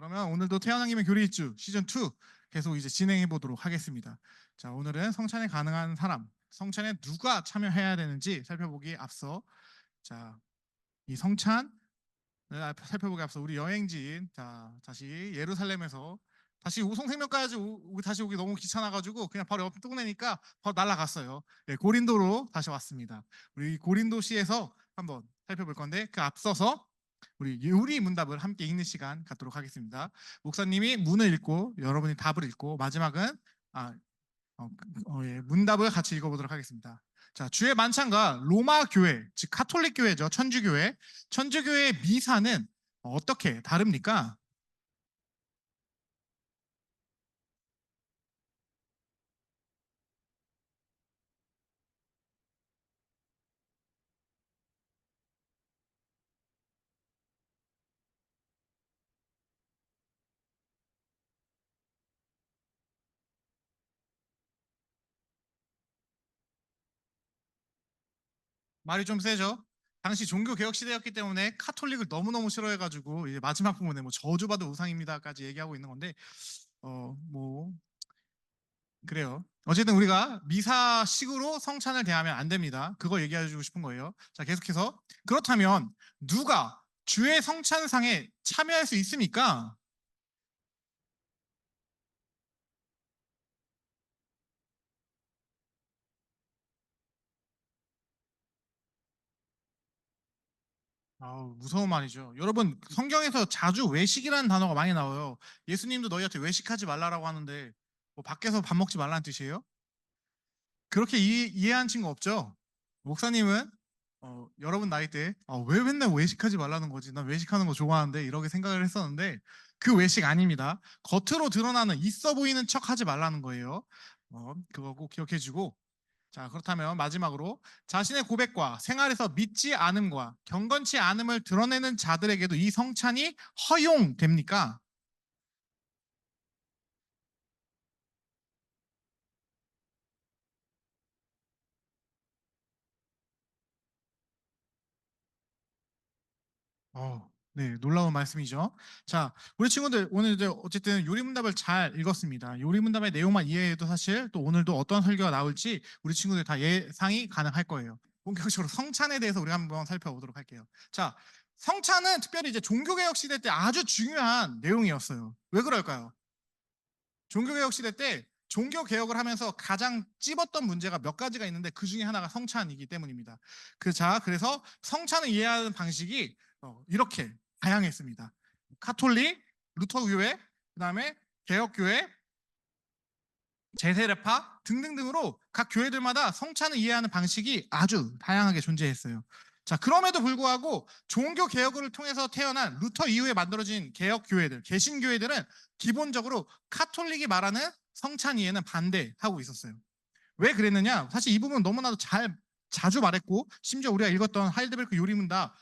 그러면 오늘도 태어난 교리 일주 시즌 2 계속 이제 진행해 보도록 하겠습니다. 자, 오늘은 성찬에 가능한 사람, 성찬에 누가 참여해야 되는지 살펴보기 앞서, 자, 이 성찬을 살펴보기 앞서 우리 여행지인, 자, 다시 예루살렘에서 다시 우송생명까지 다시 오기 너무 귀찮아가지고 그냥 바로 옆 동네니까 바로 날아갔어요. 네, 고린도로 다시 왔습니다. 우리 고린도시에서 한번 살펴볼 건데, 그 앞서서 우리 요리 문답을 함께 읽는 시간 갖도록 하겠습니다. 목사님이 문을 읽고 여러분이 답을 읽고 마지막은 문답을 같이 읽어보도록 하겠습니다. 자, 주의 만찬과 로마 교회, 즉 카톨릭 교회죠, 천주교회의 미사는 어떻게 다릅니까? 말이 좀 세죠. 당시 종교 개혁 시대였기 때문에 카톨릭을 너무너무 싫어해가지고 이제 마지막 부분에 뭐 저주받은 우상입니다까지 얘기하고 있는 건데, 뭐 그래요. 어쨌든 우리가 미사식으로 성찬을 대하면 안 됩니다. 그거 얘기해주고 싶은 거예요. 자, 계속해서 그렇다면 누가 주의 성찬상에 참여할 수 있습니까? 아우, 무서운 말이죠. 여러분, 성경에서 자주 외식이라는 단어가 많이 나와요. 예수님도 너희한테 외식하지 말라라고 하는데 뭐 밖에서 밥 먹지 말라는 뜻이에요? 그렇게 이해한 친구 없죠? 목사님은 여러분 나이 때 왜 맨날 외식하지 말라는 거지? 난 외식하는 거 좋아하는데 이렇게 생각을 했었는데 그 외식 아닙니다. 겉으로 드러나는 있어 보이는 척 하지 말라는 거예요. 그거 꼭 기억해주고, 자, 그렇다면 마지막으로 자신의 고백과 생활에서 믿지 않음과 경건치 않음을 드러내는 자들에게도 이 성찬이 허용됩니까? 네, 놀라운 말씀이죠. 자, 우리 친구들 오늘 이제 어쨌든 요리문답을 잘 읽었습니다. 요리문답의 내용만 이해해도 사실 또 오늘도 어떤 설교가 나올지 우리 친구들 다 예상이 가능할 거예요. 본격적으로 성찬에 대해서 우리 한번 살펴보도록 할게요. 자, 성찬은 특별히 이제 종교개혁 시대 때 아주 중요한 내용이었어요. 왜 그럴까요? 종교개혁 시대 때 종교개혁을 하면서 가장 찝었던 문제가 몇 가지가 있는데 그 중에 하나가 성찬이기 때문입니다. 그래서 성찬을 이해하는 방식이 이렇게 다양했습니다. 카톨릭, 루터교회, 그다음에 개혁교회, 제세례파 등등등으로 각 교회들마다 성찬을 이해하는 방식이 아주 다양하게 존재했어요. 자, 그럼에도 불구하고 종교 개혁을 통해서 태어난 루터 이후에 만들어진 개혁 교회들, 개신 교회들은 기본적으로 카톨릭이 말하는 성찬 이해는 반대하고 있었어요. 왜 그랬느냐? 사실 이 부분은 너무나도 자주 말했고, 심지어 우리가 읽었던 하이델베르크 요리문답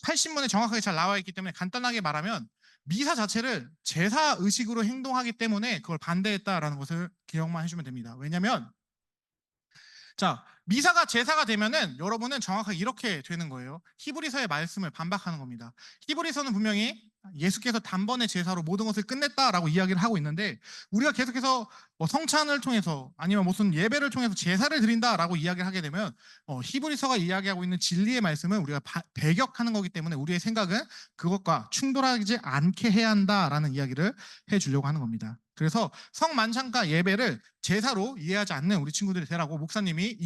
80문에 정확하게 잘 나와 있기 때문에 간단하게 말하면 미사 자체를 제사 의식으로 행동하기 때문에 그걸 반대했다라는 것을 기억만 해주면 됩니다. 왜냐하면 자, 미사가 제사가 되면은 여러분은 정확하게 이렇게 되는 거예요. 히브리서의 말씀을 반박하는 겁니다. 히브리서는 분명히 예수께서 단번에 제사로 모든 것을 끝냈다라고 이야기를 하고 있는데, 우리가 계속해서 뭐 성찬을 통해서 아니면 무슨 예배를 통해서 제사를 드린다라고 이야기를 하게 되면 히브리서가 이야기하고 있는 진리의 말씀을 우리가 배격하는 거기 때문에 우리의 생각은 그것과 충돌하지 않게 해야 한다라는 이야기를 해주려고 하는 겁니다. 그래서 성만찬과 예배를 제사로 이해하지 않는 우리 친구들이 되라고 목사님이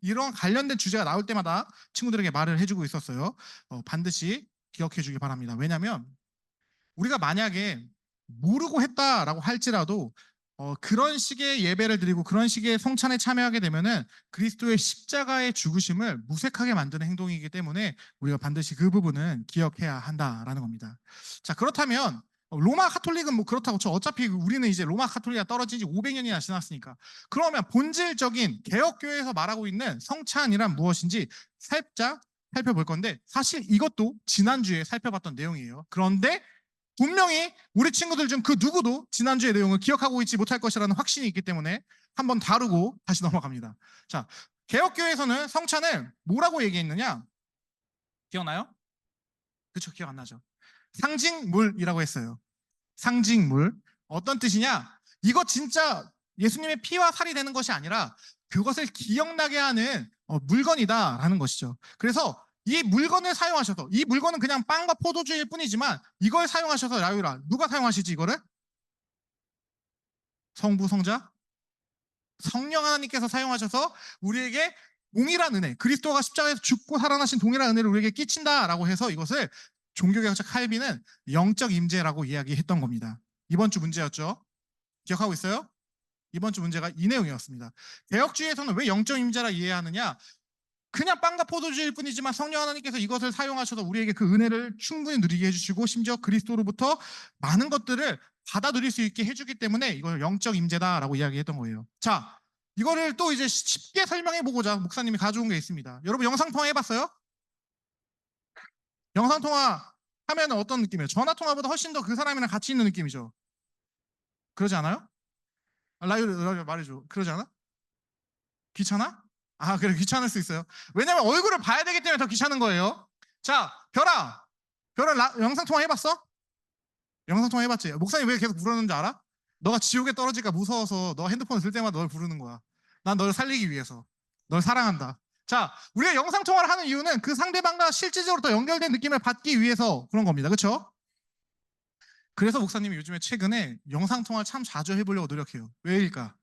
이런 관련된 주제가 나올 때마다 친구들에게 말을 해주고 있었어요. 반드시 기억해 주기 바랍니다. 왜냐하면 우리가 만약에 모르고 했다라고 할지라도 그런 식의 예배를 드리고 그런 식의 성찬에 참여하게 되면은 그리스도의 십자가의 죽으심을 무색하게 만드는 행동이기 때문에 우리가 반드시 그 부분은 기억해야 한다라는 겁니다. 자, 그렇다면 로마 카톨릭은 뭐 그렇다고 쳐. 어차피 우리는 이제 로마 카톨릭이 떨어진 지 500년이나 지났으니까. 그러면 본질적인 개혁교회에서 말하고 있는 성찬이란 무엇인지 살짝 살펴볼 건데, 사실 이것도 지난주에 살펴봤던 내용이에요. 그런데 분명히 우리 친구들 중 그 누구도 지난주의 내용을 기억하고 있지 못할 것이라는 확신이 있기 때문에 한번 다루고 다시 넘어갑니다. 자, 개혁교회에서는 성찬을 뭐라고 얘기했느냐? 기억나요? 그쵸, 기억 안 나죠? 상징물이라고 했어요. 상징물. 어떤 뜻이냐? 이거 진짜 예수님의 피와 살이 되는 것이 아니라 그것을 기억나게 하는 물건이다라는 것이죠. 그래서 이 물건을 사용하셔서, 이 물건은 그냥 빵과 포도주일 뿐이지만 이걸 사용하셔서, 라유라, 누가 사용하시지 이거를? 성부, 성자, 성령 하나님께서 사용하셔서 우리에게 동일한 은혜, 그리스도가 십자가에서 죽고 살아나신 동일한 은혜를 우리에게 끼친다라고 해서 이것을 종교개혁자 칼빈은 영적 임재라고 이야기했던 겁니다. 이번 주 문제였죠. 기억하고 있어요? 이번 주 문제가 이 내용이었습니다. 개혁주의에서는 왜 영적 임재라 이해하느냐? 그냥 빵과 포도주일 뿐이지만 성령 하나님께서 이것을 사용하셔서 우리에게 그 은혜를 충분히 누리게 해주시고 심지어 그리스도로부터 많은 것들을 받아 누릴 수 있게 해주기 때문에 이걸 영적 임재다라고 이야기했던 거예요. 자, 이거를 또 이제 쉽게 설명해 보고자 목사님이 가져온 게 있습니다. 여러분 영상통화 해봤어요? 영상통화 하면 어떤 느낌이에요? 전화통화보다 훨씬 더 그 사람이랑 같이 있는 느낌이죠. 그러지 않아요? 라이브 말해줘. 그러지 않아? 귀찮아? 아, 그래, 귀찮을 수 있어요. 왜냐면 얼굴을 봐야 되기 때문에 더 귀찮은 거예요. 자, 별아. 영상통화 해봤어? 영상통화 해봤지? 목사님 왜 계속 부르는 줄 알아? 너가 지옥에 떨어질까 무서워서 너 핸드폰 쓸 때마다 널 부르는 거야. 난 널 살리기 위해서. 널 사랑한다. 자, 우리가 영상통화를 하는 이유는 그 상대방과 실질적으로 더 연결된 느낌을 받기 위해서 그런 겁니다. 그렇죠? 그래서 목사님이 요즘에 최근에 영상통화를 참 자주 해보려고 노력해요. 왜일까?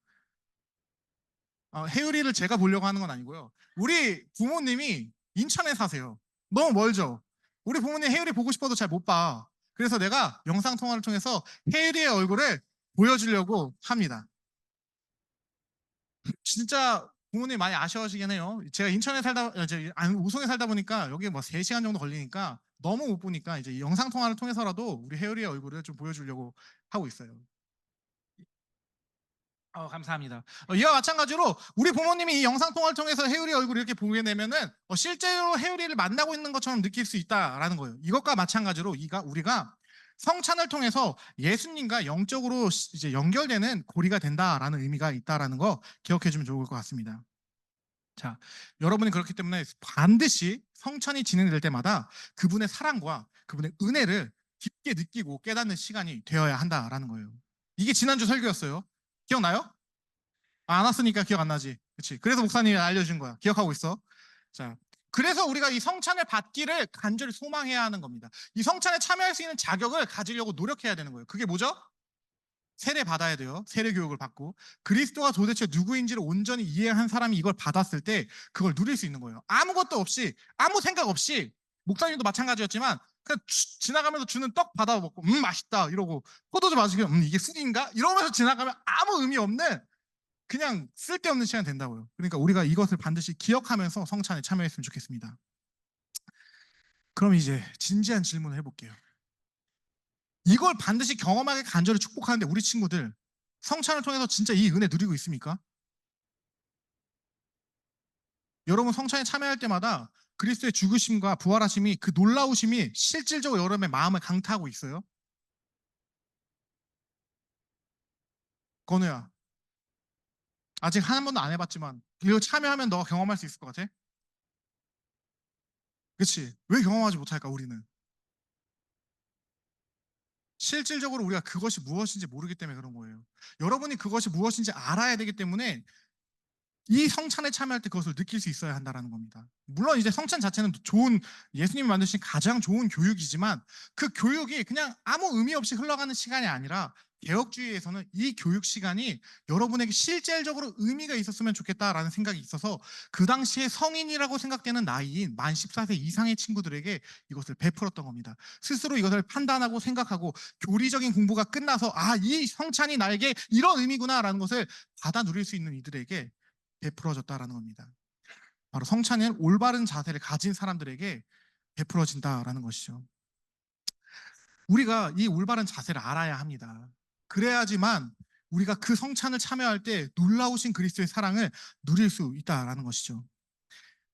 해유리를 제가 보려고 하는 건 아니고요. 우리 부모님이 인천에 사세요. 너무 멀죠? 우리 부모님 해유리 보고 싶어도 잘 못 봐. 그래서 내가 영상통화를 통해서 해유리의 얼굴을 보여주려고 합니다. 진짜 부모님 많이 아쉬워하시긴 해요. 제가 인천에 살다, 우송에 살다 보니까 여기 뭐 3시간 정도 걸리니까 너무 못 보니까 이제 영상통화를 통해서라도 우리 해유리의 얼굴을 좀 보여주려고 하고 있어요. 감사합니다. 이와 마찬가지로 우리 부모님이 이 영상 통화를 통해서 해율이 얼굴을 이렇게 보게 되면은 실제로 해율이를 만나고 있는 것처럼 느낄 수 있다라는 거예요. 이것과 마찬가지로 우리가 성찬을 통해서 예수님과 영적으로 이제 연결되는 고리가 된다라는 의미가 있다라는 거 기억해 주면 좋을 것 같습니다. 자, 여러분이 그렇기 때문에 반드시 성찬이 진행될 때마다 그분의 사랑과 그분의 은혜를 깊게 느끼고 깨닫는 시간이 되어야 한다라는 거예요. 이게 지난주 설교였어요. 기억나요? 안 왔으니까 기억 안 나지. 그렇지. 그래서 목사님이 알려준 거야. 기억하고 있어. 자, 그래서 우리가 이 성찬을 받기를 간절히 소망해야 하는 겁니다. 이 성찬에 참여할 수 있는 자격을 가지려고 노력해야 되는 거예요. 그게 뭐죠? 세례 받아야 돼요. 세례 교육을 받고 그리스도가 도대체 누구인지를 온전히 이해한 사람이 이걸 받았을 때 그걸 누릴 수 있는 거예요. 아무것도 없이, 아무 생각 없이, 목사님도 마찬가지였지만 그냥 지나가면서 주는 떡 받아 먹고 맛있다 이러고 포도주 마시고 이게 술인가 이러면서 지나가면 아무 의미 없는 그냥 쓸데없는 시간이 된다고요. 그러니까 우리가 이것을 반드시 기억하면서 성찬에 참여했으면 좋겠습니다. 그럼 이제 진지한 질문을 해볼게요. 이걸 반드시 경험하게 간절히 축복하는데 우리 친구들 성찬을 통해서 진짜 이 은혜 누리고 있습니까? 여러분 성찬에 참여할 때마다 그리스도의 죽으심과 부활하심이 그 놀라우심이 실질적으로 여러분의 마음을 강타하고 있어요? 건우야, 아직 한 번도 안 해봤지만 이거 참여하면 너가 경험할 수 있을 것 같아? 그치? 왜 경험하지 못할까 우리는? 실질적으로 우리가 그것이 무엇인지 모르기 때문에 그런 거예요. 여러분이 그것이 무엇인지 알아야 되기 때문에 이 성찬에 참여할 때 그것을 느낄 수 있어야 한다는 겁니다. 물론 이제 성찬 자체는 좋은, 예수님이 만드신 가장 좋은 교육이지만 그 교육이 그냥 아무 의미 없이 흘러가는 시간이 아니라 개혁주의에서는 이 교육 시간이 여러분에게 실질적으로 의미가 있었으면 좋겠다라는 생각이 있어서 그 당시에 성인이라고 생각되는 나이인 만 14세 이상의 친구들에게 이것을 베풀었던 겁니다. 스스로 이것을 판단하고 생각하고 교리적인 공부가 끝나서 이 성찬이 나에게 이런 의미구나라는 것을 받아 누릴 수 있는 이들에게 베풀어졌다라는 겁니다. 바로 성찬은 올바른 자세를 가진 사람들에게 베풀어진다라는 것이죠. 우리가 이 올바른 자세를 알아야 합니다. 그래야지만 우리가 그 성찬을 참여할 때 놀라우신 그리스도의 사랑을 누릴 수 있다라는 것이죠.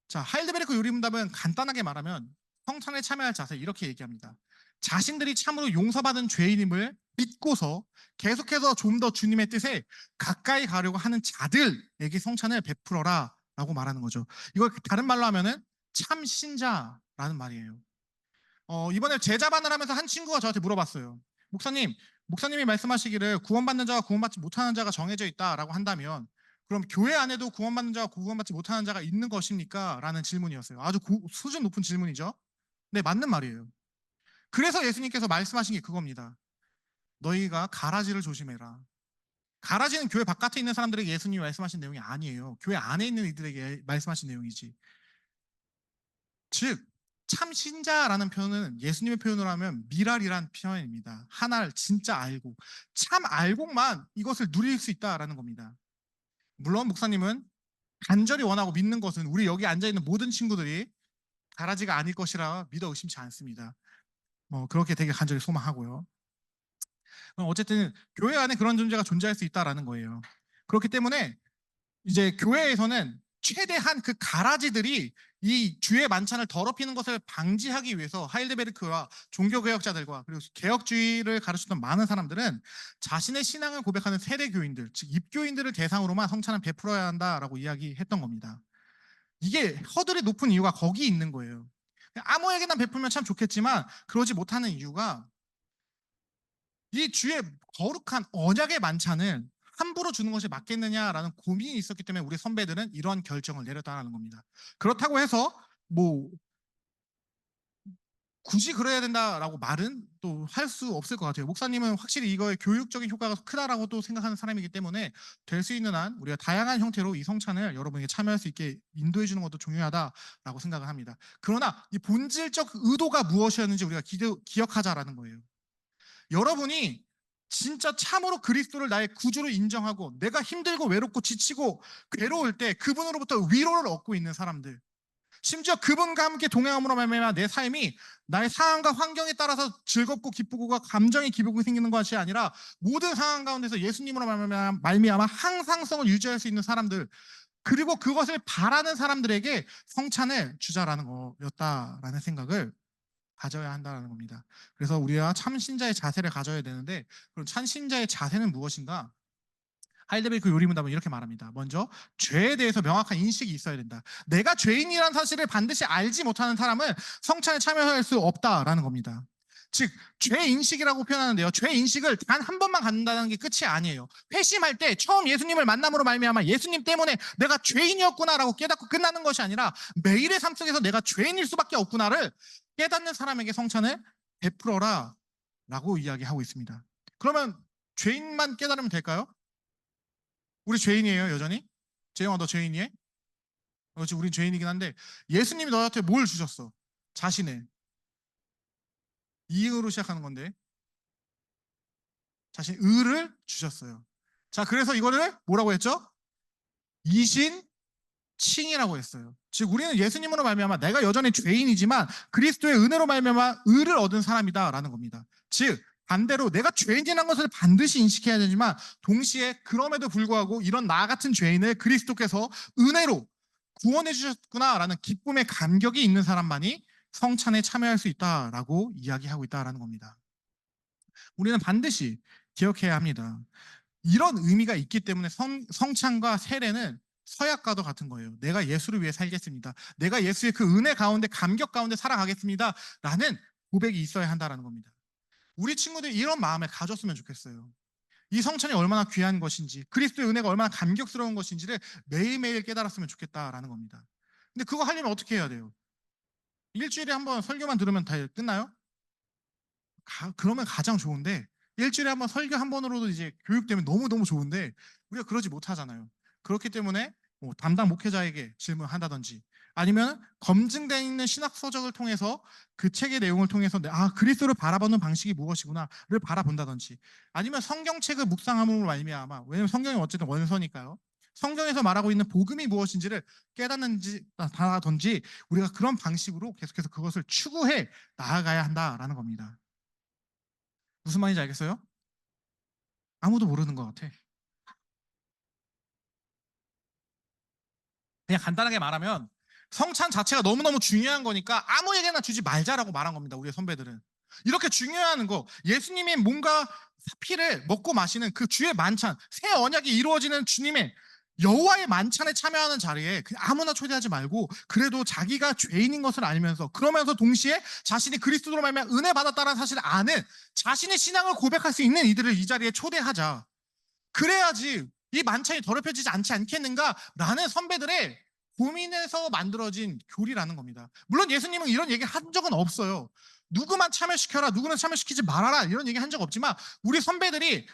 자, 하일드베르크 요리문답은 간단하게 말하면 성찬에 참여할 자세 이렇게 얘기합니다. 자신들이 참으로 용서받은 죄인임을 믿고서 계속해서 좀 더 주님의 뜻에 가까이 가려고 하는 자들에게 성찬을 베풀어라 라고 말하는 거죠. 이걸 다른 말로 하면은 참 신자라는 말이에요. 이번에 제자반을 하면서 한 친구가 저한테 물어봤어요. 목사님이 말씀하시기를 구원받는 자와 구원받지 못하는 자가 정해져 있다라고 한다면 그럼 교회 안에도 구원받는 자와 구원받지 못하는 자가 있는 것입니까? 라는 질문이었어요. 아주 수준 높은 질문이죠. 네, 맞는 말이에요. 그래서 예수님께서 말씀하신 게 그겁니다. 너희가 가라지를 조심해라. 가라지는 교회 바깥에 있는 사람들에게 예수님이 말씀하신 내용이 아니에요. 교회 안에 있는 이들에게 말씀하신 내용이지. 즉, 참 신자라는 표현은 예수님의 표현으로 하면 미랄이란 표현입니다. 하나를 진짜 알고, 참 알고만 이것을 누릴 수 있다라는 겁니다. 물론 목사님은 간절히 원하고 믿는 것은 우리 여기 앉아있는 모든 친구들이 가라지가 아닐 것이라 믿어 의심치 않습니다. 그렇게 되게 간절히 소망하고요. 어쨌든 교회 안에 그런 존재가 존재할 수 있다라는 거예요. 그렇기 때문에 이제 교회에서는 최대한 그 가라지들이 이 주의 만찬을 더럽히는 것을 방지하기 위해서 하일데베르크와 종교개혁자들과 그리고 개혁주의를 가르치던 많은 사람들은 자신의 신앙을 고백하는 세대 교인들, 즉 입교인들을 대상으로만 성찬을 베풀어야 한다라고 이야기했던 겁니다. 이게 허들이 높은 이유가 거기 있는 거예요. 아무에게나 베풀면 참 좋겠지만 그러지 못하는 이유가 이 주의 거룩한 언약의 만찬을 함부로 주는 것이 맞겠느냐라는 고민이 있었기 때문에 우리 선배들은 이런 결정을 내렸다는 겁니다. 그렇다고 해서 뭐 굳이 그래야 된다라고 말은 또 할 수 없을 것 같아요. 목사님은 확실히 이거의 교육적인 효과가 크다라고 또 생각하는 사람이기 때문에 될 수 있는 한 우리가 다양한 형태로 이 성찬을 여러분에게 참여할 수 있게 인도해 주는 것도 중요하다라고 생각을 합니다. 그러나 이 본질적 의도가 무엇이었는지 우리가 기억하자라는 거예요. 여러분이 진짜 참으로 그리스도를 나의 구주로 인정하고 내가 힘들고 외롭고 지치고 괴로울 때 그분으로부터 위로를 얻고 있는 사람들, 심지어 그분과 함께 동행함으로 말미암아 내 삶이 나의 상황과 환경에 따라서 즐겁고 기쁘고가 감정의 기복이 생기는 것이 아니라 모든 상황 가운데서 예수님으로 말미암아 항상성을 유지할 수 있는 사람들, 그리고 그것을 바라는 사람들에게 성찬을 주자라는 거였다라는 생각을 가져야 한다는 겁니다. 그래서 우리가 참신자의 자세를 가져야 되는데 그럼 참신자의 자세는 무엇인가? 하이데베르크 요리문답은 이렇게 말합니다. 먼저 죄에 대해서 명확한 인식이 있어야 된다. 내가 죄인이라는 사실을 반드시 알지 못하는 사람은 성찬에 참여할 수 없다라는 겁니다. 즉 죄인식이라고 표현하는데요. 죄인식을 단 한 번만 갖는다는 게 끝이 아니에요. 회심할 때 처음 예수님을 만남으로 말미암아 예수님 때문에 내가 죄인이었구나라고 깨닫고 끝나는 것이 아니라 매일의 삶 속에서 내가 죄인일 수밖에 없구나를 깨닫는 사람에게 성찬을 베풀어라 라고 이야기하고 있습니다. 그러면 죄인만 깨달으면 될까요? 우리 죄인이에요, 여전히? 재영아, 너 죄인이해? 그렇지, 우린 죄인이긴 한데 예수님이 너한테 뭘 주셨어? 자신의 이응으로 시작하는 건데 자신 의를 주셨어요. 자, 그래서 이거를 뭐라고 했죠? 이신 칭이라고 했어요. 즉 우리는 예수님으로 말미암아 내가 여전히 죄인이지만 그리스도의 은혜로 말미암아 의를 얻은 사람이다라는 겁니다. 즉 반대로 내가 죄인이라는 것을 반드시 인식해야 되지만 동시에 그럼에도 불구하고 이런 나 같은 죄인을 그리스도께서 은혜로 구원해 주셨구나라는 기쁨의 감격이 있는 사람만이 성찬에 참여할 수 있다라고 이야기하고 있다라는 겁니다. 우리는 반드시 기억해야 합니다. 이런 의미가 있기 때문에 성찬과 세례는 서약과도 같은 거예요. 내가 예수를 위해 살겠습니다. 내가 예수의 그 은혜 가운데 감격 가운데 살아가겠습니다. 라는 고백이 있어야 한다는 겁니다. 우리 친구들이 이런 마음을 가졌으면 좋겠어요. 이 성찬이 얼마나 귀한 것인지 그리스도의 은혜가 얼마나 감격스러운 것인지를 매일매일 깨달았으면 좋겠다라는 겁니다. 근데 그거 하려면 어떻게 해야 돼요? 일주일에 한번 설교만 들으면 다 끝나요? 그러면 가장 좋은데 일주일에 한번 설교 한 번으로도 이제 교육되면 너무너무 좋은데 우리가 그러지 못하잖아요. 그렇기 때문에 뭐 담당 목회자에게 질문한다든지 아니면 검증되어 있는 신학 서적을 통해서 그 책의 내용을 통해서 그리스도를 바라보는 방식이 무엇이구나를 바라본다든지 아니면 성경책을 묵상함으로 말미암아 왜냐면 성경이 어쨌든 원서니까요. 성경에서 말하고 있는 복음이 무엇인지를 깨닫는지 우리가 그런 방식으로 계속해서 그것을 추구해 나아가야 한다라는 겁니다. 무슨 말인지 알겠어요? 아무도 모르는 것 같아. 그냥 간단하게 말하면 성찬 자체가 너무너무 중요한 거니까 아무에게나 주지 말자라고 말한 겁니다. 우리 선배들은. 이렇게 중요한 거 예수님의 몸과 피를 먹고 마시는 그 주의 만찬 새 언약이 이루어지는 주님의 여호와의 만찬에 참여하는 자리에 그냥 아무나 초대하지 말고 그래도 자기가 죄인인 것을 알면서 그러면서 동시에 자신이 그리스도로 말미암아 은혜 받았다는 사실을 아는 자신의 신앙을 고백할 수 있는 이들을 이 자리에 초대하자. 그래야지 이 만찬이 더럽혀지지 않지 않겠는가라는 선배들의 고민에서 만들어진 교리라는 겁니다. 물론 예수님은 이런 얘기 한 적은 없어요. 누구만 참여시켜라, 누구는 참여시키지 말아라 이런 얘기 한 적 없지만 우리 선배들이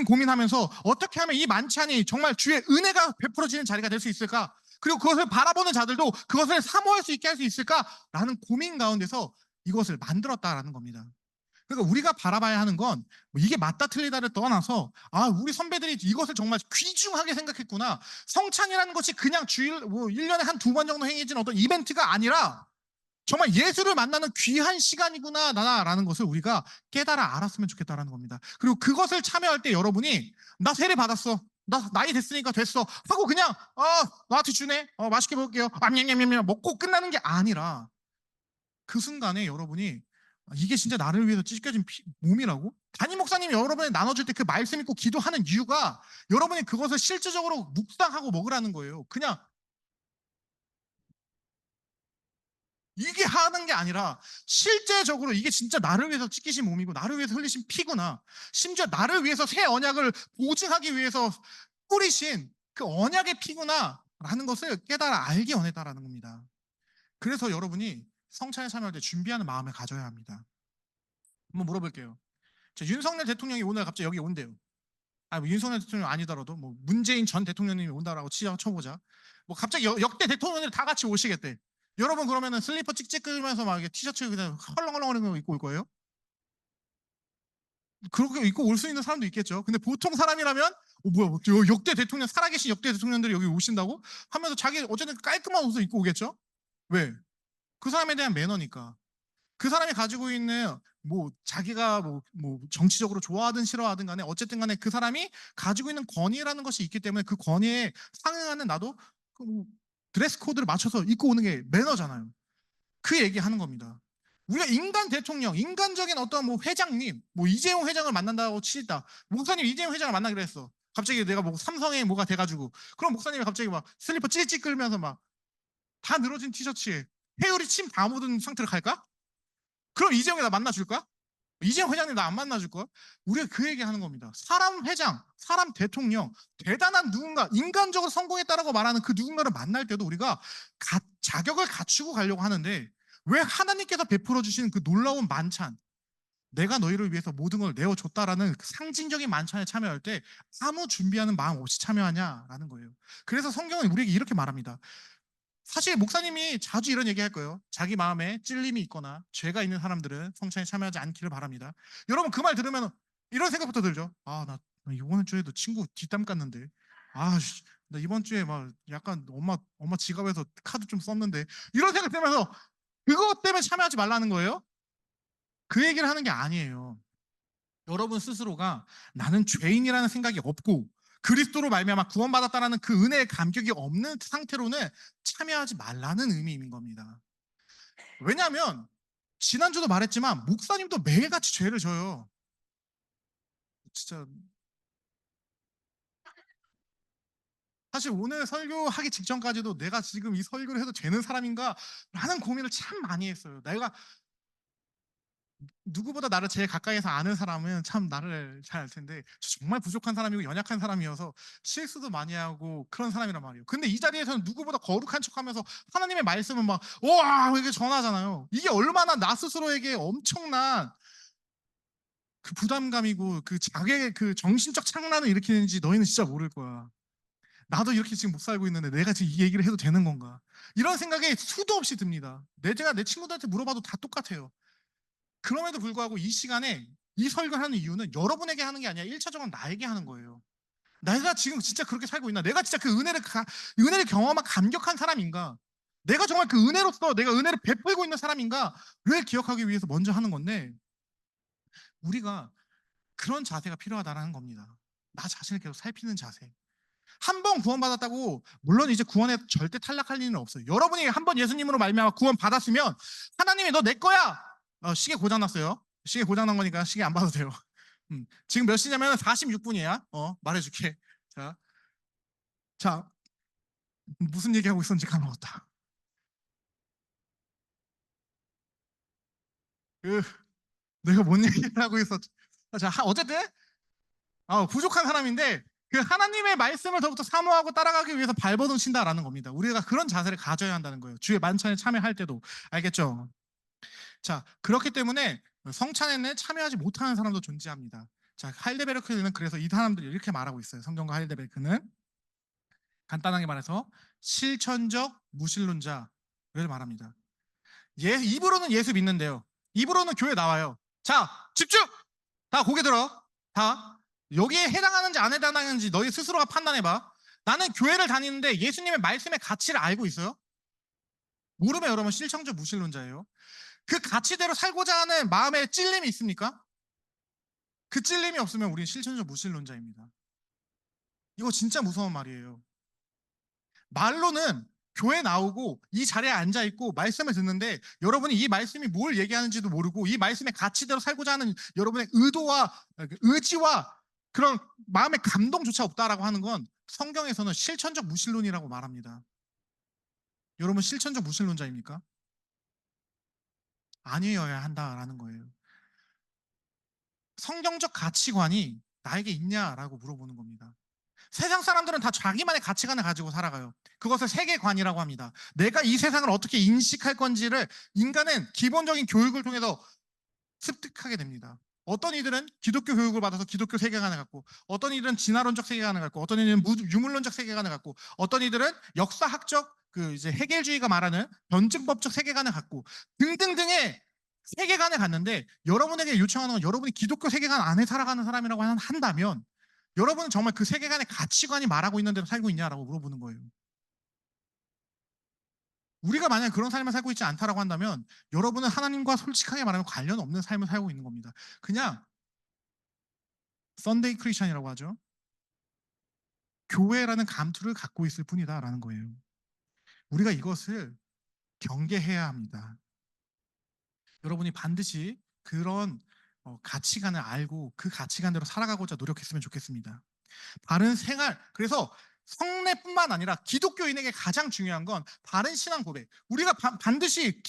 고민하면서 어떻게 하면 이 만찬이 정말 주의 은혜가 베풀어지는 자리가 될 수 있을까? 그리고 그것을 바라보는 자들도 그것을 사모할 수 있게 할 수 있을까라는 고민 가운데서 이것을 만들었다라는 겁니다. 그러니까 우리가 바라봐야 하는 건 이게 맞다 틀리다를 떠나서 우리 선배들이 이것을 정말 귀중하게 생각했구나. 성찬이라는 것이 그냥 주일 1년에 한 두 번 정도 행해지는 어떤 이벤트가 아니라 정말 예수를 만나는 귀한 시간이구나 나라는 것을 우리가 깨달아 알았으면 좋겠다라는 겁니다. 그리고 그것을 참여할 때 여러분이 나 세례 받았어. 나 나이 됐으니까 됐어. 하고 그냥 나한테 주네. 맛있게 먹을게요. 냠냠냠냠 먹고 끝나는 게 아니라 그 순간에 여러분이 이게 진짜 나를 위해서 찢겨진 몸이라고? 담임 목사님이 여러분이 나눠줄 때 그 말씀 읽고 기도하는 이유가 여러분이 그것을 실질적으로 묵상하고 먹으라는 거예요. 그냥 이게 하는 게 아니라 실제적으로 이게 진짜 나를 위해서 찢기신 몸이고 나를 위해서 흘리신 피구나. 심지어 나를 위해서 새 언약을 보증하기 위해서 뿌리신 그 언약의 피구나 라는 것을 깨달아 알기 원했다라는 겁니다. 그래서 여러분이 성찬에 참여할 때 준비하는 마음을 가져야 합니다. 한번 물어볼게요. 윤석열 대통령이 오늘 갑자기 여기 온대요. 뭐 윤석열 대통령 아니더라도 뭐 문재인 전 대통령님이 온다라고 쳐보자. 뭐 갑자기 역대 대통령들이 다 같이 오시겠대. 여러분 그러면은 슬리퍼 찍찍 끌면서 막 티셔츠 그냥 헐렁헐렁거리는 거 입고 올 거예요? 그렇게 입고 올 수 있는 사람도 있겠죠. 근데 보통 사람이라면 뭐야 역대 대통령 살아계신 역대 대통령들이 여기 오신다고 하면서 자기 어쨌든 깔끔한 옷을 입고 오겠죠. 왜? 그 사람에 대한 매너니까. 그 사람이 가지고 있는 뭐 자기가 뭐 정치적으로 좋아하든 싫어하든 간에 어쨌든 간에 그 사람이 가지고 있는 권위라는 것이 있기 때문에 그 권위에 상응하는 나도 뭐 드레스 코드를 맞춰서 입고 오는 게 매너잖아요. 그 얘기하는 겁니다. 우리가 인간 대통령, 인간적인 어떤 뭐 회장님, 뭐 이재용 회장을 만난다고 치다. 목사님 이재용 회장을 만나기로 했어. 갑자기 내가 뭐 삼성에 뭐가 돼가지고 그럼 목사님이 갑자기 막 슬리퍼 찔찔 끌면서 막 다 늘어진 티셔츠에 회오리 침 다 묻은 상태로 갈까? 그럼 이재용이 나 만나줄 거야? 이재용 회장님 나 안 만나줄 거야? 우리가 그 얘기하는 겁니다. 사람 회장, 사람 대통령, 대단한 누군가, 인간적으로 성공했다라고 말하는 그 누군가를 만날 때도 우리가 자격을 갖추고 가려고 하는데 왜 하나님께서 베풀어 주신 그 놀라운 만찬, 내가 너희를 위해서 모든 걸 내어줬다라는 그 상징적인 만찬에 참여할 때 아무 준비하는 마음 없이 참여하냐라는 거예요. 그래서 성경은 우리에게 이렇게 말합니다. 사실 목사님이 자주 이런 얘기 할 거예요. 자기 마음에 찔림이 있거나 죄가 있는 사람들은 성찬에 참여하지 않기를 바랍니다. 여러분 그 말 들으면 이런 생각부터 들죠. 나 이번 주에도 친구 뒷담 깠는데 나 이번 주에 막 약간 엄마 지갑에서 카드 좀 썼는데 이런 생각 들면서 그것 때문에 참여하지 말라는 거예요? 그 얘기를 하는 게 아니에요. 여러분 스스로가 나는 죄인이라는 생각이 없고 그리스도로 말미암아 구원받았다라는 그 은혜의 감격이 없는 상태로는 참여하지 말라는 의미인 겁니다. 왜냐하면 지난주도 말했지만 목사님도 매일같이 죄를 져요. 진짜 사실 오늘 설교하기 직전까지도 내가 지금 이 설교를 해도 되는 사람인가 라는 고민을 참 많이 했어요. 내가 누구보다 나를 제일 가까이에서 아는 사람은 참 나를 잘 알 텐데 정말 부족한 사람이고 연약한 사람이어서 실수도 많이 하고 그런 사람이란 말이에요. 근데 이 자리에서는 누구보다 거룩한 척하면서 하나님의 말씀을 막 와 이렇게 전하잖아요. 이게 얼마나 나 스스로에게 엄청난 그 부담감이고 그 자기의 그 정신적 착란을 일으키는지 너희는 진짜 모를 거야. 나도 이렇게 지금 못 살고 있는데 내가 지금 이 얘기를 해도 되는 건가? 이런 생각이 수도 없이 듭니다. 제가 내 친구들한테 물어봐도 다 똑같아요. 그럼에도 불구하고 이 시간에 이 설교를 하는 이유는 여러분에게 하는 게 아니라 1차적으로 나에게 하는 거예요. 내가 지금 진짜 그렇게 살고 있나? 내가 진짜 그 은혜를 경험한 감격한 사람인가? 내가 정말 그 은혜로서 내가 은혜를 베풀고 있는 사람인가?를 기억하기 위해서 먼저 하는 건데 우리가 그런 자세가 필요하다는 겁니다. 나 자신을 계속 살피는 자세. 한 번 구원받았다고 물론 이제 구원에 절대 탈락할 일은 없어요. 여러분이 한 번 예수님으로 말미암아 구원받았으면 하나님이 너 내 거야. 시계 고장났어요. 시계 고장난 거니까 시계 안 봐도 돼요. 지금 몇 시냐면 46분이야. 말해줄게. 자, 자, 무슨 얘기하고 있었는지 까먹었다. 그 내가 뭔 얘기를 하고 있었지? 자, 어쨌든 부족한 사람인데 그 하나님의 말씀을 더욱더 사모하고 따라가기 위해서 발버둥 친다라는 겁니다. 우리가 그런 자세를 가져야 한다는 거예요. 주의 만찬에 참여할 때도. 알겠죠? 자, 그렇기 때문에 성찬에는 참여하지 못하는 사람도 존재합니다. 자, 하일데베르크는 그래서 이 사람들이 이렇게 말하고 있어요. 성경과 하일데베르크는 간단하게 말해서 실천적 무신론자를 말합니다. 입으로는 예수 믿는데요. 입으로는 교회 나와요. 자, 집중! 다 고개 들어. 다. 여기에 해당하는지 안 해당하는지 너희 스스로가 판단해봐. 나는 교회를 다니는데 예수님의 말씀의 가치를 알고 있어요? 모르면 여러분 실천적 무신론자예요. 그 가치대로 살고자 하는 마음에 찔림이 있습니까? 그 찔림이 없으면 우리는 실천적 무신론자입니다. 이거 진짜 무서운 말이에요. 말로는 교회 나오고 이 자리에 앉아 있고 말씀을 듣는데 여러분이 이 말씀이 뭘 얘기하는지도 모르고 이 말씀의 가치대로 살고자 하는 여러분의 의도와 의지와 그런 마음의 감동조차 없다라고 하는 건 성경에서는 실천적 무신론이라고 말합니다. 여러분 실천적 무신론자입니까? 아니어야 한다라는 거예요. 성경적 가치관이 나에게 있냐라고 물어보는 겁니다. 세상 사람들은 다 자기만의 가치관을 가지고 살아가요. 그것을 세계관이라고 합니다. 내가 이 세상을 어떻게 인식할 건지를 인간은 기본적인 교육을 통해서 습득하게 됩니다. 어떤 이들은 기독교 교육을 받아서 기독교 세계관을 갖고, 어떤 이들은 진화론적 세계관을 갖고, 어떤 이들은 유물론적 세계관을 갖고, 어떤 이들은 역사학적 그 이제 해결주의가 말하는 변증법적 세계관을 갖고 등등등의 세계관을 갖는데 여러분에게 요청하는 건 여러분이 기독교 세계관 안에 살아가는 사람이라고 한다면 여러분은 정말 그 세계관의 가치관이 말하고 있는 대로 살고 있냐라고 물어보는 거예요. 우리가 만약 그런 삶을 살고 있지 않다라고 한다면 여러분은 하나님과 솔직하게 말하면 관련 없는 삶을 살고 있는 겁니다. 그냥 썬데이 크리스천이라고 하죠. 교회라는 감투를 갖고 있을 뿐이다라는 거예요. 우리가 이것을 경계해야 합니다. 여러분이 반드시 그런 가치관을 알고 그 가치관대로 살아가고자 노력했으면 좋겠습니다. 바른 생활, 그래서 성례뿐만 아니라 기독교인에게 가장 중요한 건 바른 신앙 고백. 우리가 반드시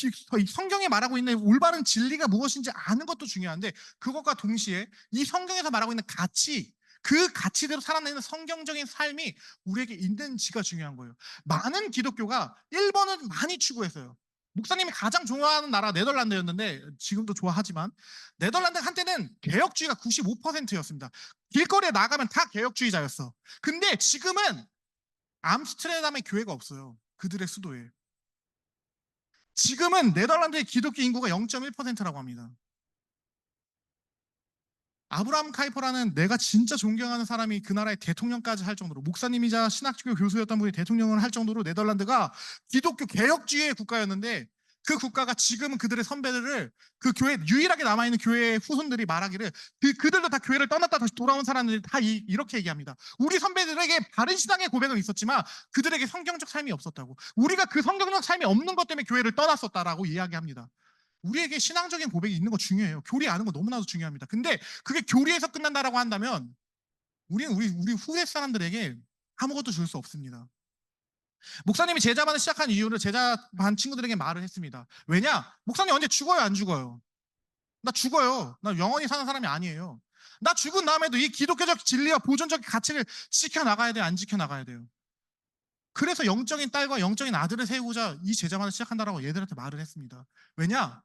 성경에 말하고 있는 올바른 진리가 무엇인지 아는 것도 중요한데 그것과 동시에 이 성경에서 말하고 있는 가치, 그 가치대로 살아내는 성경적인 삶이 우리에게 있는지가 중요한 거예요. 많은 기독교가 1번은 많이 추구했어요. 목사님이 가장 좋아하는 나라 네덜란드였는데 지금도 좋아하지만 네덜란드 한때는 개혁주의가 95%였습니다. 길거리에 나가면 다 개혁주의자였어. 근데 지금은 암스테르담에 교회가 없어요. 그들의 수도에. 지금은 네덜란드의 기독교 인구가 0.1%라고 합니다. 아브라함 카이퍼라는 내가 진짜 존경하는 사람이 그 나라의 대통령까지 할 정도로 목사님이자 신학교 교수였던 분이 대통령을 할 정도로 네덜란드가 기독교 개혁주의의 국가였는데 그 국가가 지금은 그들의 선배들을 그 교회 유일하게 남아있는 교회의 후손들이 말하기를 그들도 다 교회를 떠났다 다시 돌아온 사람들이 다 이렇게 얘기합니다. 우리 선배들에게 바른 신앙의 고백은 있었지만 그들에게 성경적 삶이 없었다고. 우리가 그 성경적 삶이 없는 것 때문에 교회를 떠났었다라고 이야기합니다. 우리에게 신앙적인 고백이 있는 거 중요해요. 교리 아는 거 너무나도 중요합니다. 근데 그게 교리에서 끝난다라고 한다면 우리는 우리 후대 사람들에게 아무것도 줄 수 없습니다. 목사님이 제자반을 시작한 이유를 제자반 친구들에게 말을 했습니다. 왜냐? 목사님 언제 죽어요? 안 죽어요? 나 죽어요. 나 영원히 사는 사람이 아니에요. 나 죽은 다음에도 이 기독교적 진리와 보존적 가치를 지켜나가야 돼요? 안 지켜나가야 돼요? 그래서 영적인 딸과 영적인 아들을 세우고자 이 제자반을 시작한다라고 얘들한테 말을 했습니다. 왜냐?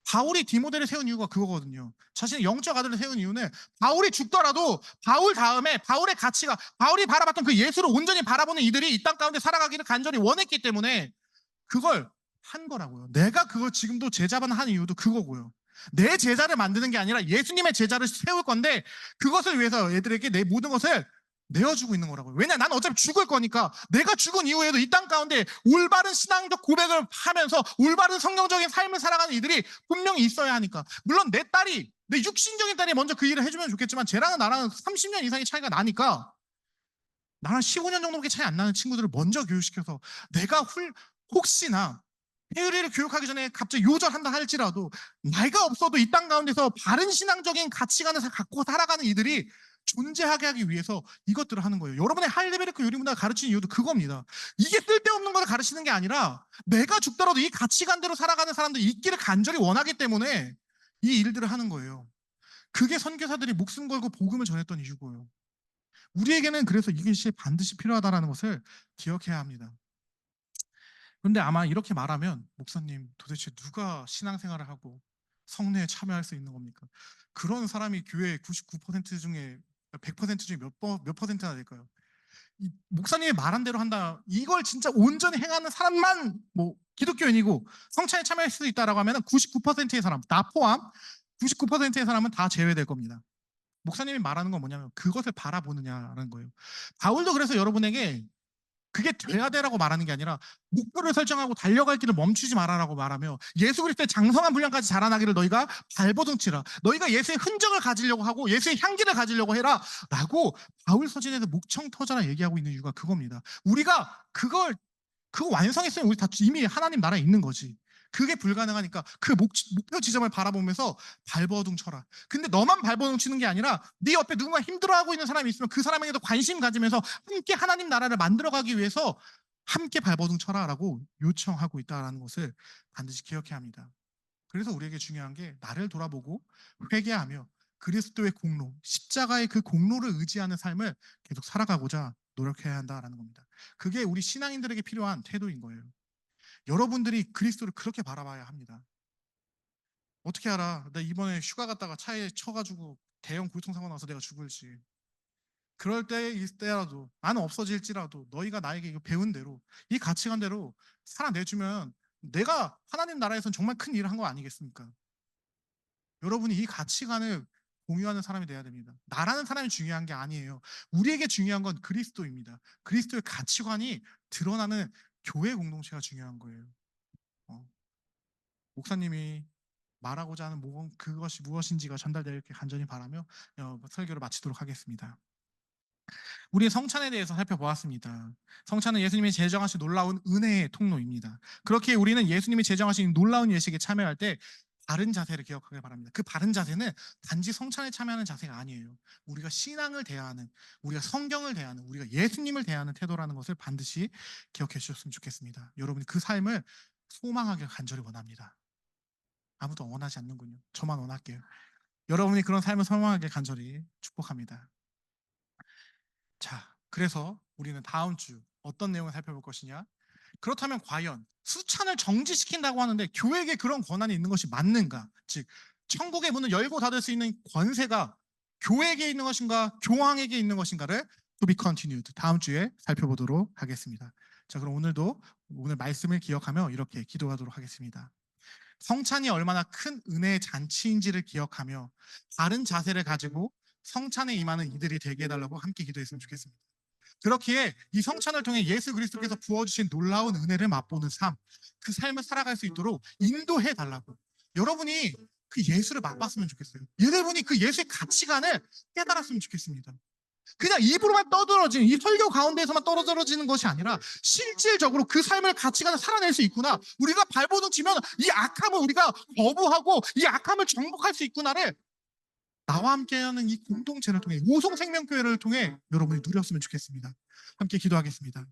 바울이 디모데를 세운 이유가 그거거든요. 자신의 영적 아들을 세운 이유는 바울이 죽더라도 바울 다음에 바울의 가치가 바울이 바라봤던 그 예수를 온전히 바라보는 이들이 이 땅 가운데 살아가기를 간절히 원했기 때문에 그걸 한 거라고요. 내가 그걸 지금도 제자반 한 이유도 그거고요. 내 제자를 만드는 게 아니라 예수님의 제자를 세울 건데 그것을 위해서 애들에게 내 모든 것을 내어주고 있는 거라고요. 왜냐? 난 어차피 죽을 거니까 내가 죽은 이후에도 이 땅 가운데 올바른 신앙적 고백을 하면서 올바른 성경적인 삶을 살아가는 이들이 분명히 있어야 하니까. 물론 내 딸이 내 육신적인 딸이 먼저 그 일을 해주면 좋겠지만 쟤랑은 나랑 30년 이상의 차이가 나니까 나랑 15년 정도밖에 차이 안 나는 친구들을 먼저 교육시켜서 내가 혹시나 혜율이를 교육하기 전에 갑자기 요절한다 할지라도 나이가 없어도 이 땅 가운데서 바른 신앙적인 가치관을 갖고 살아가는 이들이 존재하게 하기 위해서 이것들을 하는 거예요. 여러분의 하이데베르크 요리 문화가 가르치는 이유도 그겁니다. 이게 쓸데없는 걸 가르치는 게 아니라 내가 죽더라도 이 가치관대로 살아가는 사람들이 있기를 간절히 원하기 때문에 이 일들을 하는 거예요. 그게 선교사들이 목숨 걸고 복음을 전했던 이유고요. 우리에게는 그래서 이것이 반드시 필요하다는 것을 기억해야 합니다. 그런데 아마 이렇게 말하면 목사님 도대체 누가 신앙생활을 하고 성례에 참여할 수 있는 겁니까? 그런 사람이 교회 99% 중에 100% 중에 몇 퍼센트나 될까요? 이 목사님이 말한 대로 한다. 이걸 진짜 온전히 행하는 사람만 뭐 기독교인이고 성찬에 참여할 수 있다라고 하면 99%의 사람, 나 포함 99%의 사람은 다 제외될 겁니다. 목사님이 말하는 건 뭐냐면 그것을 바라보느냐라는 거예요. 바울도 그래서 여러분에게 그게 돼야 되라고 말하는 게 아니라 목표를 설정하고 달려갈 길을 멈추지 말아라고 말하며 예수 그리스도의 장성한 분량까지 자라나기를 너희가 발버둥치라. 너희가 예수의 흔적을 가지려고 하고 예수의 향기를 가지려고 해라 라고 바울 서신에서 목청 터져라 얘기하고 있는 이유가 그겁니다. 우리가 그거 완성했으면 우리 다 이미 하나님 나라에 있는 거지. 그게 불가능하니까 그 목표 지점을 바라보면서 발버둥 쳐라. 근데 너만 발버둥 치는 게 아니라 네 옆에 누군가 힘들어하고 있는 사람이 있으면 그 사람에게도 관심 가지면서 함께 하나님 나라를 만들어가기 위해서 함께 발버둥 쳐라라고 요청하고 있다는 것을 반드시 기억해야 합니다. 그래서 우리에게 중요한 게 나를 돌아보고 회개하며 그리스도의 공로, 십자가의 그 공로를 의지하는 삶을 계속 살아가고자 노력해야 한다라는 겁니다. 그게 우리 신앙인들에게 필요한 태도인 거예요. 여러분들이 그리스도를 그렇게 바라봐야 합니다. 어떻게 알아? 나 이번에 휴가 갔다가 차에 쳐가지고 대형 교통사고 나서 내가 죽을지. 그럴 때라도 나는 없어질지라도 너희가 나에게 이거 배운 대로 이 가치관대로 살아내주면 내가 하나님 나라에선 정말 큰 일을 한 거 아니겠습니까? 여러분이 이 가치관을 공유하는 사람이 돼야 됩니다. 나라는 사람이 중요한 게 아니에요. 우리에게 중요한 건 그리스도입니다. 그리스도의 가치관이 드러나는 교회 공동체가 중요한 거예요. 목사님이 말하고자 하는 그것이 무엇인지가 전달되길 간절히 바라며 설교를 마치도록 하겠습니다. 우리 성찬에 대해서 살펴보았습니다. 성찬은 예수님이 제정하신 놀라운 은혜의 통로입니다. 그렇게 우리는 예수님이 제정하신 놀라운 예식에 참여할 때 바른 자세를 기억하길 바랍니다. 그 바른 자세는 단지 성찬에 참여하는 자세가 아니에요. 우리가 신앙을 대하는, 우리가 성경을 대하는, 우리가 예수님을 대하는 태도라는 것을 반드시 기억해 주셨으면 좋겠습니다. 여러분이 그 삶을 소망하길 간절히 원합니다. 아무도 원하지 않는군요. 저만 원할게요. 여러분이 그런 삶을 소망하길 간절히 축복합니다. 자, 그래서 우리는 다음 주 어떤 내용을 살펴볼 것이냐? 그렇다면 과연 수찬을 정지시킨다고 하는데 교회에게 그런 권한이 있는 것이 맞는가? 즉, 천국의 문을 열고 닫을 수 있는 권세가 교회에게 있는 것인가, 교황에게 있는 것인가를 to be continued 다음 주에 살펴보도록 하겠습니다. 자, 그럼 오늘도 오늘 말씀을 기억하며 이렇게 기도하도록 하겠습니다. 성찬이 얼마나 큰 은혜의 잔치인지를 기억하며 바른 자세를 가지고 성찬에 임하는 이들이 되게 해달라고 함께 기도했으면 좋겠습니다. 그렇기에 이 성찬을 통해 예수 그리스도께서 부어주신 놀라운 은혜를 맛보는 삶, 그 삶을 살아갈 수 있도록 인도해 달라고. 여러분이 그 예수를 맛봤으면 좋겠어요. 여러분이 그 예수의 가치관을 깨달았으면 좋겠습니다. 그냥 입으로만 떠들어지는 이 설교 가운데에서만 떨어져지는 것이 아니라 실질적으로 그 삶을 가치관을 살아낼 수 있구나. 우리가 발버둥 치면 이 악함을 우리가 거부하고 이 악함을 정복할 수 있구나를 나와 함께하는 이 공동체를 통해 오송생명교회를 통해 여러분이 누렸으면 좋겠습니다. 함께 기도하겠습니다.